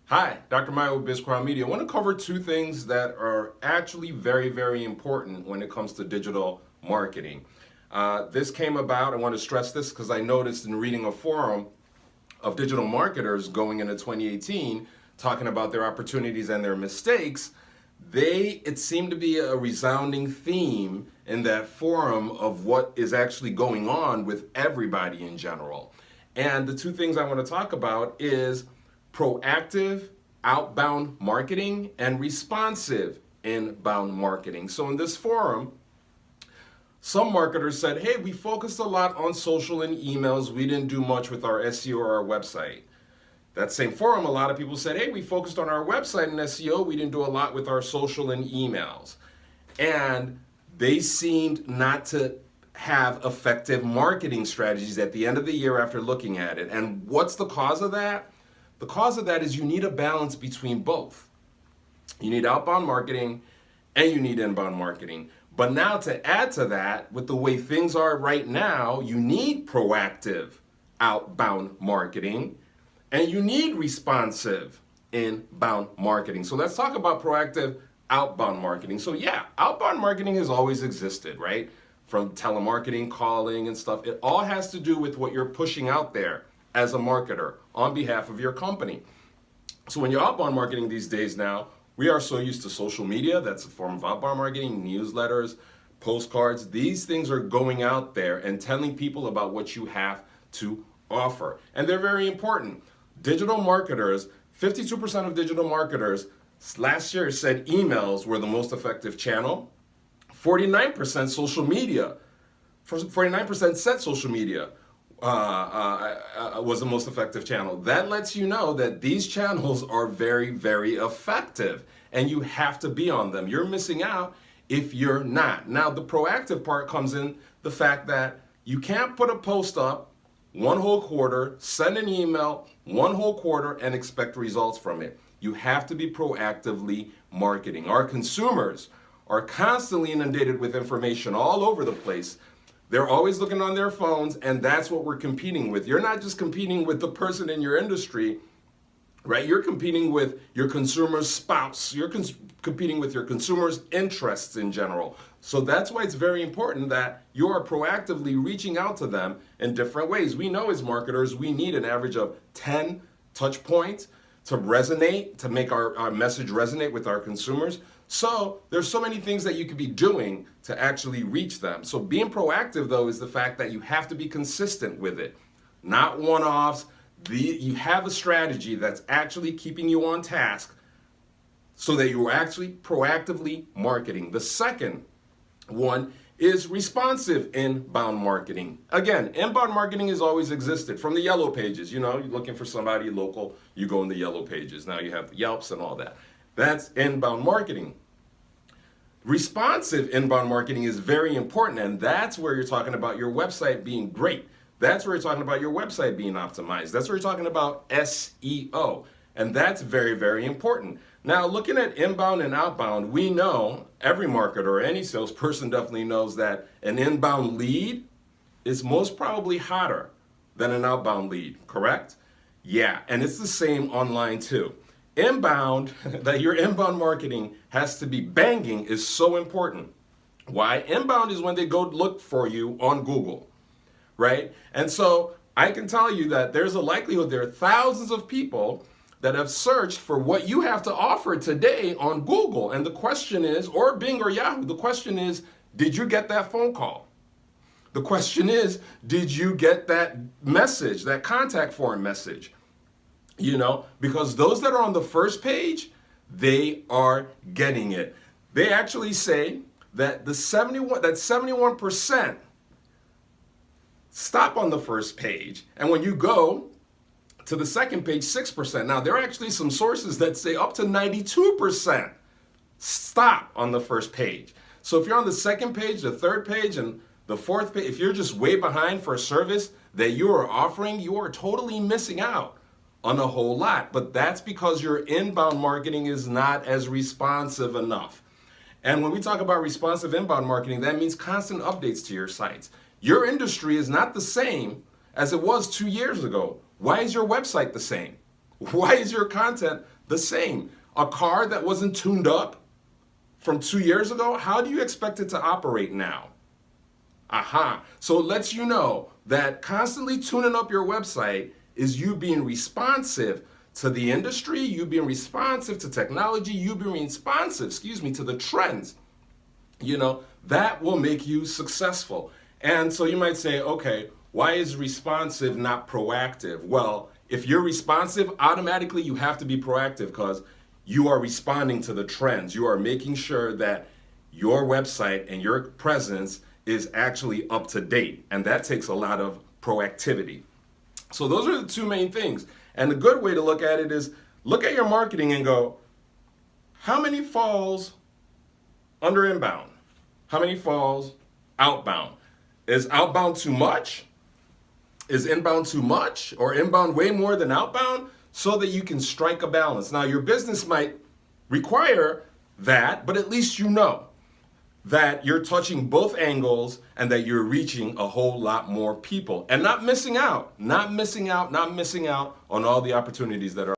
Hi, Dr. Mayo with BizCrown Media. I want to cover two things that are actually very, very important when it comes to digital marketing. This came about, I want to stress this because I noticed in reading a forum of digital marketers going into 2018, talking about their opportunities and their mistakes. It seemed to be a resounding theme in that forum of what is actually going on with everybody in general. And the two things I want to talk about is proactive outbound marketing and responsive inbound marketing. So in this forum, some marketers said, hey, we focused a lot on social and emails. We didn't do much with our SEO or our website. That same forum, a lot of people said, hey, we focused on our website and SEO. We didn't do a lot with our social and emails. And they seemed not to have effective marketing strategies at the end of the year after looking at it. And what's the cause of that? The cause of that is you need a balance between both. You need outbound marketing and you need inbound marketing. But now to add to that, with the way things are right now, you need proactive outbound marketing and you need responsive inbound marketing. So let's talk about proactive outbound marketing. So yeah, outbound marketing has always existed, right? From telemarketing, calling and stuff. It all has to do with what you're pushing out there as a marketer on behalf of your company. So when you're outbound marketing these days now, we are so used to social media. That's a form of outbound marketing, newsletters, postcards. These things are going out there and telling people about what you have to offer. And they're very important. Digital marketers, 52% of digital marketers last year said emails were the most effective channel. 49% social media. 49% said social media was the most effective channel. That lets you know that these channels are very, very effective and you have to be on them. You're missing out if you're not. Now, the proactive part comes in the fact that you can't put a post up one whole quarter, send an email one whole quarter and expect results from it. You have to be proactively marketing. Our consumers are constantly inundated with information all over the place. They're always looking on their phones, and that's what we're competing with. You're not just competing with the person in your industry, right? You're competing with your consumer's spouse. You're competing with your consumer's interests in general. So that's why it's very important that you are proactively reaching out to them in different ways. We know as marketers, we need an average of 10 touch points to resonate, to make our message resonate with our consumers. So there's so many things that you could be doing to actually reach them. So being proactive, though, is the fact that you have to be consistent with it, not one-offs. You have a strategy that's actually keeping you on task so that you're actually proactively marketing. The second one is responsive inbound marketing. Again, inbound marketing has always existed from the yellow pages. You know, you're looking for somebody local, you go in the yellow pages. Now you have the Yelps and all that. That's inbound marketing. Responsive inbound marketing is very important, and that's where you're talking about your website being great. That's where you're talking about your website being optimized. That's where you're talking about SEO, and that's very, very important. Now, looking at inbound and outbound, we know, every marketer or any salesperson definitely knows that an inbound lead is most probably hotter than an outbound lead, correct? Yeah, and it's the same online too. Inbound, that your inbound marketing has to be banging is so important. Why? Inbound is when they go look for you on Google, right? And so I can tell you that there's a likelihood there are thousands of people that have searched for what you have to offer today on Google. And the question is, or Bing or Yahoo, the question is, did you get that phone call? The question is, did you get that message, that contact form message? You know, because those that are on the first page, they are getting it. They actually say that that 71% stop on the first page. And when you go to the second page, 6%. Now, there are actually some sources that say up to 92% stop on the first page. So if you're on the second page, the third page, and the fourth page, if you're just way behind for a service that you are offering, you are totally missing out on a whole lot. But that's because your inbound marketing is not as responsive enough. And when we talk about responsive inbound marketing, that means constant updates to your sites. Your industry is not the same as it was 2 years ago. Why is your website the same? Why is your content the same. A car that wasn't tuned up from 2 years ago, how do you expect it to operate now? Aha. So it lets you know that constantly tuning up your website is you being responsive to the industry, you being responsive to technology, you being responsive, to the trends. That will make you successful. And so you might say, okay, why is responsive not proactive? Well, if you're responsive, automatically you have to be proactive because you are responding to the trends. You are making sure that your website and your presence is actually up to date. And that takes a lot of proactivity. So those are the two main things. And the good way to look at it is look at your marketing and go, how many falls under inbound? How many falls outbound? Is outbound too much? Is inbound too much? Or inbound way more than outbound? So that you can strike a balance. Now, your business might require that, but at least you know that you're touching both angles and that you're reaching a whole lot more people and not missing out on all the opportunities that are